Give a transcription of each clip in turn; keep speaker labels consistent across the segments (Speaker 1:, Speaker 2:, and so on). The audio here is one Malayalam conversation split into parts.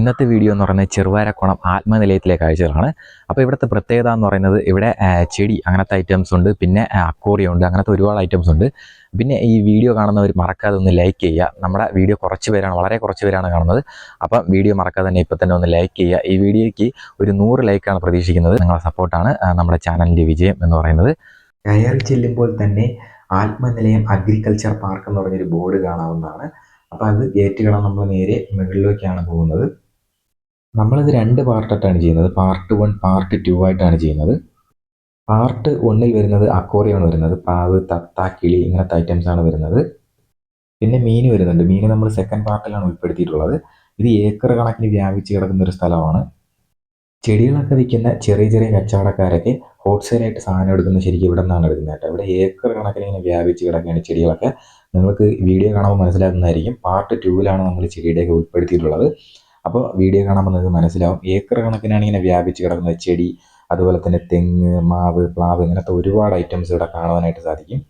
Speaker 1: ഇന്നത്തെ വീഡിയോ എന്ന് പറയുന്നത് ചെറുവാരക്കുളം ആത്മനിലയത്തിലെ കാഴ്ചകളാണ്. അപ്പോൾ ഇവിടുത്തെ പ്രത്യേകത എന്ന് പറയുന്നത് ഇവിടെ ചെടി അങ്ങനത്തെ ഐറ്റംസ് ഉണ്ട്, പിന്നെ അക്വേറിയം ഉണ്ട്, അങ്ങനത്തെ ഒരുപാട് ഐറ്റംസ് ഉണ്ട്. പിന്നെ ഈ വീഡിയോ കാണുന്നവർ മറക്കാതെ ഒന്ന് ലൈക്ക് ചെയ്യുക. നമ്മുടെ വീഡിയോ വളരെ കുറച്ച് പേരാണ് കാണുന്നത്. അപ്പം വീഡിയോ മറക്കാതെ തന്നെ ഇപ്പം തന്നെ ഒന്ന് ലൈക്ക് ചെയ്യുക. ഈ വീഡിയോയ്ക്ക് ഒരു 100 ലൈക്കാണ് പ്രതീക്ഷിക്കുന്നത്. നിങ്ങളുടെ സപ്പോർട്ടാണ് നമ്മുടെ ചാനലിൻ്റെ വിജയം എന്ന് പറയുന്നത്. കയറി ചെല്ലുമ്പോൾ തന്നെ ആത്മനിലയം അഗ്രികൾച്ചർ പാർക്ക് എന്ന് പറഞ്ഞൊരു ബോർഡ് കാണാവുന്നതാണ്. അപ്പോൾ അത് ഗേറ്റ് കാണാൻ നമ്മൾ നേരെ മുകളിലേക്കാണ് പോകുന്നത്. നമ്മളിത് 2 പാർട്ടായിട്ടാണ് ചെയ്യുന്നത്. പാർട്ട് 1, പാർട്ട് 2 ആയിട്ടാണ് ചെയ്യുന്നത്. പാർട്ട് 1ൽ വരുന്നത് അക്വേറിയമാണ് വരുന്നത്. പ്രാവ്, തത്ത, കിളി ഇങ്ങനത്തെ ഐറ്റംസ് ആണ് വരുന്നത്. പിന്നെ മീൻ വരുന്നുണ്ട്. മീൻ നമ്മൾ സെക്കൻഡ് പാർട്ടിലാണ് ഉൾപ്പെടുത്തിയിട്ടുള്ളത്. ഇത് ഏക്കർ കണക്കിന് വ്യാപിച്ച് കിടക്കുന്ന ഒരു സ്ഥലമാണ്. ചെടികളൊക്കെ വിൽക്കുന്ന ചെറിയ ചെറിയ കച്ചവടക്കാരൊക്കെ ഹോൾസെയിലായിട്ട് സാധനം എടുക്കുന്നത് ശരിക്കും ഇവിടെ നിന്നാണ് എടുക്കുന്നത് കേട്ടോ. ഇവിടെ ഏക്കർ കണക്കിന് ഇങ്ങനെ വ്യാപിച്ച് കിടക്കുകയാണ് ചെടികളൊക്കെ. നിങ്ങൾക്ക് വീഡിയോ കാണുമ്പോൾ മനസ്സിലാക്കുന്നതായിരിക്കും. പാർട്ട് 2ലാണ് നമ്മൾ ചെടിയുടെയൊക്കെ ഉൾപ്പെടുത്തിയിട്ടുള്ളത്. അപ്പോൾ വീഡിയോ കാണുമ്പോൾ നിങ്ങൾക്ക് മനസ്സിലാവും. ഏക്കർ കണക്കിനാണ് ഇങ്ങനെ വ്യാപിച്ച് കിടക്കുന്നത് ചെടി. അതുപോലെ തന്നെ തെങ്ങ്, മാവ്, പ്ലാവ് ഇങ്ങനത്തെ ഒരുപാട് ഐറ്റംസ് ഇവിടെ കാണുവാനായിട്ട് സാധിക്കും.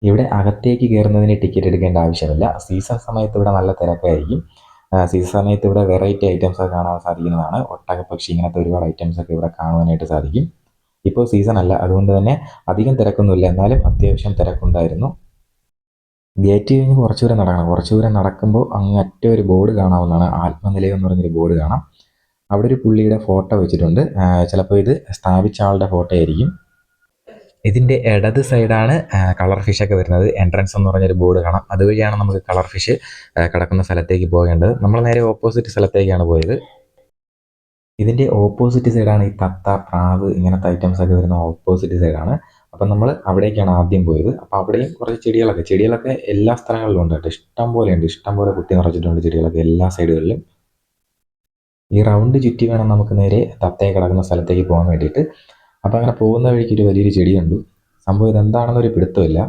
Speaker 1: ഇവിടെ അകത്തേക്ക് കയറുന്നതിന് ടിക്കറ്റ് എടുക്കേണ്ട ആവശ്യമില്ല. സീസൺ സമയത്ത് ഇവിടെ നല്ല തിരക്കായിരിക്കും. സീസൺ സമയത്ത് ഇവിടെ വെറൈറ്റി ഐറ്റംസ് ഒക്കെ കാണാൻ സാധിക്കുന്നതാണ്. ഒട്ടകപ്പക്ഷി ഇങ്ങനത്തെ ഒരുപാട് ഐറ്റംസ് ഒക്കെ ഇവിടെ കാണുവാനായിട്ട് സാധിക്കും. ഇപ്പോൾ സീസൺ അല്ല, അതുകൊണ്ട് തന്നെ അധികം തിരക്കൊന്നുമില്ല. എന്നാലും അത്യാവശ്യം തിരക്കുണ്ടായിരുന്നു. ഗേറ്റ് കഴിഞ്ഞ് കുറച്ച് ദൂരം നടക്കണം. കുറച്ച് ദൂരം നടക്കുമ്പോൾ അങ്ങറ്റ ഒരു ബോർഡ് കാണാവുന്നതാണ്. ആത്മനിലയം എന്ന് പറഞ്ഞൊരു ബോർഡ് കാണാം. അവിടെ ഒരു പുള്ളിയുടെ ഫോട്ടോ വെച്ചിട്ടുണ്ട്. ചിലപ്പോൾ ഇത് സ്ഥാപിച്ച ആളുടെ ഫോട്ടോ ആയിരിക്കും. ഇതിൻ്റെ ഇടത് സൈഡാണ് കളർ ഫിഷൊക്കെ വരുന്നത്. എൻട്രൻസ് എന്ന് പറഞ്ഞൊരു ബോർഡ് കാണാം. അതുവഴിയാണ് നമുക്ക് കളർ ഫിഷ് കിടക്കുന്ന സ്ഥലത്തേക്ക് പോകേണ്ടത്. നമ്മൾ നേരെ ഓപ്പോസിറ്റ് സ്ഥലത്തേക്കാണ് പോയത്. ഇതിൻ്റെ ഓപ്പോസിറ്റ് സൈഡാണ് ഈ തത്ത, പ്രാവ് ഇങ്ങനത്തെ ഐറ്റംസ് ഒക്കെ വരുന്ന ഓപ്പോസിറ്റ് സൈഡാണ്. അപ്പം നമ്മൾ അവിടേക്കാണ് ആദ്യം പോയത്. അപ്പോൾ അവിടെയും കുറച്ച് ചെടികളൊക്കെ എല്ലാ സ്ഥലങ്ങളിലും ഉണ്ട് കേട്ടോ. ഇഷ്ടം പോലെ കുത്തി നിറച്ചിട്ടുണ്ട് ചെടികളൊക്കെ എല്ലാ സൈഡുകളിലും. ഈ റൗണ്ട് ചുറ്റി വേണം നമുക്ക് നേരെ തത്തയെ കിടക്കുന്ന സ്ഥലത്തേക്ക് പോകാൻ വേണ്ടിയിട്ട്. അപ്പോൾ അങ്ങനെ പോകുന്ന വഴിക്ക് ഒരു വലിയൊരു ചെടി കണ്ടു. സംഭവം ഇതെന്താണെന്നൊരു പിടുത്തമില്ല.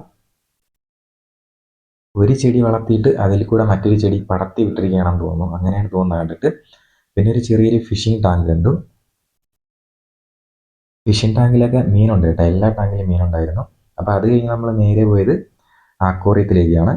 Speaker 1: ഒരു ചെടി വളർത്തിയിട്ട് അതിൽ കൂടെ മറ്റൊരു ചെടി പടർത്തി വിട്ടിരിക്കുകയാണെന്ന് തോന്നുന്നു. അങ്ങനെയാണ് തോന്നുന്നത് കണ്ടിട്ട്. പിന്നെ ഒരു ചെറിയൊരു ഫിഷിംഗ് ടാങ്ക് കണ്ടു. ഫിഷിംഗ് ടാങ്കിലൊക്കെ മീനുണ്ട് കേട്ടോ. എല്ലാ ടാങ്കിലും മീനുണ്ടായിരുന്നു. അപ്പോൾ അത് കഴിഞ്ഞ് നമ്മൾ നേരെ പോയത് അക്വേറിയത്തിലേക്കാണ്.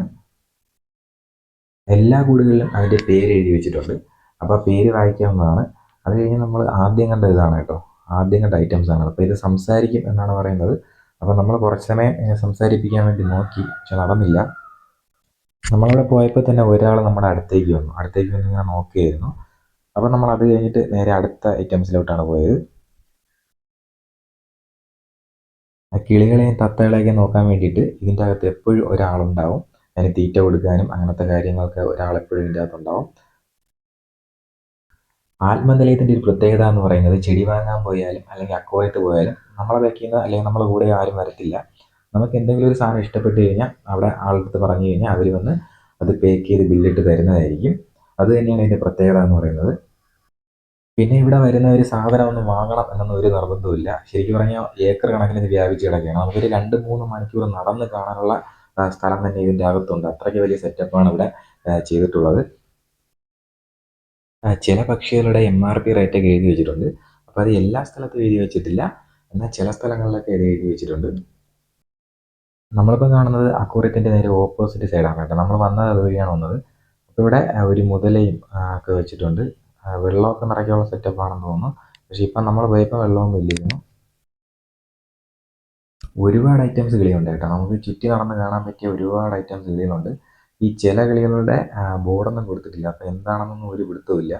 Speaker 1: എല്ലാ കൂടുകളിലും അതിൻ്റെ പേര് എഴുതി വെച്ചിട്ടുണ്ട്. അപ്പോൾ പേര് വായിക്കാവുന്നതാണ്. അത് കഴിഞ്ഞ് നമ്മൾ ആദ്യം കണ്ട ഇതാണ് കേട്ടോ. ആദ്യം കണ്ട ഐറ്റംസ് ആണ്. അപ്പോൾ ഇത് സംസാരിക്കും എന്നാണ് പറയുന്നത്. അപ്പോൾ നമ്മൾ കുറച്ച് സമയം സംസാരിപ്പിക്കാൻ വേണ്ടി നോക്കി, പക്ഷെ നടന്നില്ല. നമ്മളവിടെ പോയപ്പോൾ തന്നെ ഒരാൾ നമ്മുടെ അടുത്തേക്ക് വന്ന് ഇങ്ങനെ നോക്കുകയായിരുന്നു. അപ്പോൾ നമ്മൾ അത് കഴിഞ്ഞിട്ട് നേരെ അടുത്ത ഐറ്റംസിലോട്ടാണ് പോയത്. കിളികളെയും തത്തകളെയൊക്കെ നോക്കാൻ വേണ്ടിയിട്ട് ഇതിൻ്റെ അകത്ത് എപ്പോഴും ഒരാളുണ്ടാവും. അതിന് തീറ്റ കൊടുക്കാനും അങ്ങനത്തെ കാര്യങ്ങൾക്ക് ഒരാളെപ്പോഴും ഇതിൻ്റെ അകത്തുണ്ടാവും. ആത്മനിലയത്തിൻ്റെ ഒരു പ്രത്യേകത എന്ന് പറയുന്നത് ചെടി വാങ്ങാൻ പോയാലും അല്ലെങ്കിൽ അക്വേറിയത്തിൽ പോയാലും നമ്മളെ വെക്കുന്ന അല്ലെങ്കിൽ നമ്മളെ കൂടെ ആരും വരത്തില്ല. നമുക്ക് എന്തെങ്കിലും ഒരു സാധനം ഇഷ്ടപ്പെട്ട് കഴിഞ്ഞാൽ അവിടെ ആളടുത്ത് പറഞ്ഞു കഴിഞ്ഞാൽ അവർ വന്ന് അത് പേക്ക് ചെയ്ത് ബില്ലിട്ട് തരുന്നതായിരിക്കും. അത് തന്നെയാണ് ഇതിൻ്റെ പ്രത്യേകത എന്ന് പറയുന്നത്. പിന്നെ ഇവിടെ വരുന്ന ഒരു സാധനം ഒന്ന് വാങ്ങണം എന്നൊന്നും ഒരു നിർബന്ധമില്ല. ശരിക്കും പറഞ്ഞാൽ ഏക്കർ കണക്കിന് ഇത് വ്യാപിച്ച് കിടക്കുകയാണ്. നമുക്കൊരു 2-3 മണിക്കൂർ നടന്ന് കാണാനുള്ള സ്ഥലം തന്നെ ഇതിൻ്റെ അകത്തുണ്ട്. അത്രയ്ക്ക് വലിയ സെറ്റപ്പാണ് ഇവിടെ ചെയ്തിട്ടുള്ളത്. ചില പക്ഷികളുടെ MRP റേറ്റൊക്കെ എഴുതി വെച്ചിട്ടുണ്ട്. അപ്പോൾ അത് എല്ലാ സ്ഥലത്തും എഴുതി വെച്ചിട്ടില്ല. എന്നാൽ ചില സ്ഥലങ്ങളിലൊക്കെ ഇത് എഴുതി വെച്ചിട്ടുണ്ട്. നമ്മളിപ്പോൾ കാണുന്നത് അക്വേറിയത്തിൻ്റെ നേരെ ഓപ്പോസിറ്റ് സൈഡാണ് കേട്ടോ. നമ്മൾ വന്നത് അതുവഴിയാണ് വന്നത്. അപ്പോൾ ഇവിടെ ഒരു മുതലയും ഒക്കെ വെച്ചിട്ടുണ്ട്. വെള്ളമൊക്കെ നിറയ്ക്കാനുള്ള സെറ്റപ്പാണെന്ന് തോന്നുന്നു. പക്ഷേ ഇപ്പം നമ്മൾ പോയപ്പോൾ വെള്ളമൊന്നും ഇല്ലായിരുന്നു. ഒരുപാട് ഐറ്റംസ് കിളിയുണ്ട് കേട്ടോ. നമുക്ക് ചുറ്റി നടന്ന് കാണാൻ പറ്റിയ ഒരുപാട് ഐറ്റംസ് കിളികളുണ്ട്. ഈ ചില കിളികളുടെ ബോർഡൊന്നും കൊടുത്തിട്ടില്ല. അപ്പോൾ എന്താണെന്നൊന്നും ഒരു പിടുത്തമില്ല.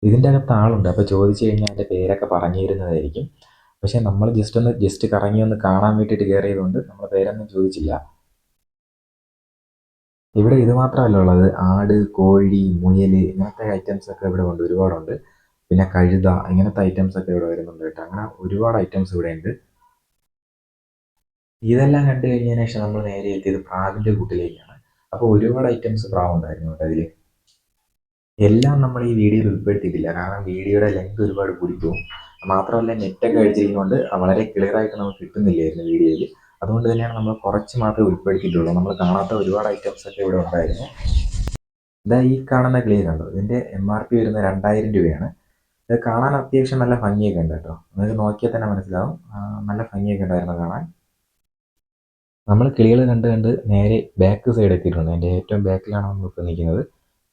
Speaker 1: ഇതിൻ്റെ അകത്ത് ആളുണ്ട്. അപ്പോൾ ചോദിച്ചു കഴിഞ്ഞാൽ അതിൻ്റെ പേരൊക്കെ പറഞ്ഞു തരുന്നതായിരിക്കും. പക്ഷേ നമ്മൾ ജസ്റ്റ് കറങ്ങി ഒന്ന് കാണാൻ വേണ്ടിയിട്ട് കയറിയതുകൊണ്ട് നമ്മൾ പേരൊന്നും ചോദിച്ചില്ല. ഇവിടെ ഇത് മാത്രമല്ല ഉള്ളത്. ആട്, കോഴി, മുയൽ ഇങ്ങനത്തെ ഐറ്റംസൊക്കെ ഇവിടെ ഉണ്ട്, ഒരുപാടുണ്ട്. പിന്നെ കഴുത ഇങ്ങനത്തെ ഐറ്റംസൊക്കെ ഇവിടെ വരുന്നുണ്ട് കേട്ടോ. അങ്ങനെ ഒരുപാട് ഐറ്റംസ് ഇവിടെ ഉണ്ട്. ഇതെല്ലാം കണ്ടു കഴിഞ്ഞതിന് ശേഷം നമ്മൾ നേരെ എത്തിയത് പ്രാവിൻ്റെ കൂട്ടിലേക്കാണ്. അപ്പോൾ ഒരുപാട് ഐറ്റംസ് പ്രാവുണ്ടായിരുന്നു കേട്ടോ അതിൽ. എല്ലാം നമ്മൾ ഈ വീഡിയോയിൽ ഉൾപ്പെടുത്തിയിട്ടില്ല. കാരണം വീഡിയോയുടെ ലെങ്ത് ഒരുപാട് കൂടിപ്പോകും. മാത്രമല്ല നെറ്റൊക്കെ അടിച്ചിരിക്കുന്നതുകൊണ്ട് വളരെ ക്ലിയറായിട്ട് നമുക്ക് കിട്ടുന്നില്ലായിരുന്നു വീഡിയോയിൽ. അതുകൊണ്ട് തന്നെയാണ് നമ്മൾ കുറച്ച് മാത്രമേ ഉൾപ്പെടുത്തിയിട്ടുള്ളൂ. നമ്മൾ കാണാത്ത ഒരുപാട് ഐറ്റംസൊക്കെ ഇവിടെ ഉണ്ടായിരുന്നു. ഇതാ ഈ കാണുന്ന കിളി കണ്ടോ. ഇതിൻ്റെ MRP വരുന്നത് 2000 രൂപയാണ്. ഇത് കാണാൻ അത്യാവശ്യം നല്ല ഭംഗിയൊക്കെ ഉണ്ട് കേട്ടോ. നിങ്ങൾക്ക് നോക്കിയാൽ തന്നെ മനസ്സിലാവും. നല്ല ഭംഗിയൊക്കെ ഉണ്ടായിരുന്നു കാണാൻ. നമ്മൾ കിളികൾ കണ്ട് നേരെ ബാക്ക് സൈഡ് എത്തിയിട്ടുണ്ട്. അതിൻ്റെ ഏറ്റവും ബാക്കിലാണ് നമ്മളിപ്പോൾ നിൽക്കുന്നത്.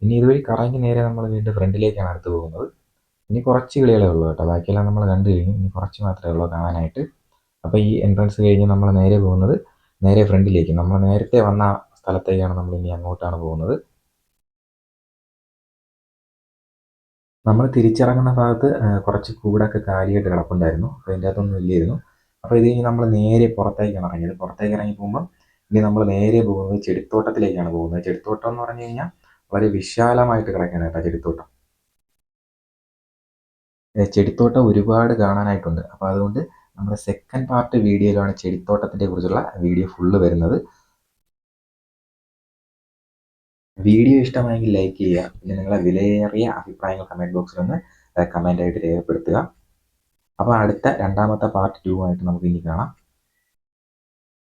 Speaker 1: ഇനി ഇതുവഴി കറങ്ങി നേരെ നമ്മൾ വീണ്ടും ഫ്രണ്ടിലേക്കാണ് അടുത്ത് പോകുന്നത്. ഇനി കുറച്ച് കിളികളേ ഉള്ളൂ കേട്ടോ, ബാക്കിയെല്ലാം നമ്മൾ കണ്ടു കഴിഞ്ഞു. ഇനി കുറച്ച് മാത്രമേ ഉള്ളൂ കാണാനായിട്ട്. അപ്പോൾ ഈ എൻട്രൻസ് കഴിഞ്ഞ് നമ്മൾ നേരെ പോകുന്നത് നേരെ ഫ്രണ്ടിലേക്ക്, നമ്മൾ നേരത്തെ വന്ന സ്ഥലത്തേക്കാണ് നമ്മൾ ഇനി അങ്ങോട്ടാണ് പോകുന്നത്. നമ്മൾ തിരിച്ചിറങ്ങുന്ന ഭാഗത്ത് കുറച്ച് കൂടൊക്കെ കാലിയായിട്ട് കിടപ്പുണ്ടായിരുന്നു. അപ്പോൾ ഇതിൻ്റെ അകത്തൊന്നും ഇല്ലായിരുന്നു. അപ്പോൾ ഇത് കഴിഞ്ഞ് നമ്മൾ നേരെ പുറത്തേക്കാണ് ഇറങ്ങിയത്. പുറത്തേക്ക് ഇറങ്ങി പോകുമ്പം ഇനി നമ്മൾ നേരെ പോകുന്നത് ചെടിത്തോട്ടത്തിലേക്കാണ് പോകുന്നത്. ചെടിത്തോട്ടം എന്ന് പറഞ്ഞു കഴിഞ്ഞാൽ വളരെ വിശാലമായിട്ട് കിടക്കുകയാണ് കേട്ടോ ചെടിത്തോട്ടം. ചെടിത്തോട്ടം ഒരുപാട് കാണാനായിട്ടുണ്ട്. അപ്പോൾ അതുകൊണ്ട് നമ്മുടെ സെക്കൻഡ് പാർട്ട് വീഡിയോയിലാണ് ചെടിത്തോട്ടത്തിനെ കുറിച്ചുള്ള വീഡിയോ ഫുള്ള് വരുന്നത്. വീഡിയോ ഇഷ്ടമായെങ്കിൽ ലൈക്ക് ചെയ്യുക. പിന്നെ നിങ്ങളെ വിലയേറിയ അഭിപ്രായങ്ങൾ കമൻറ്റ് ബോക്സിലൊന്ന് കമൻ്റായിട്ട് രേഖപ്പെടുത്തുക. അപ്പോൾ അടുത്ത രണ്ടാമത്തെ പാർട്ട് 2 ആയിട്ട് നമുക്ക് ഇനി കാണാം.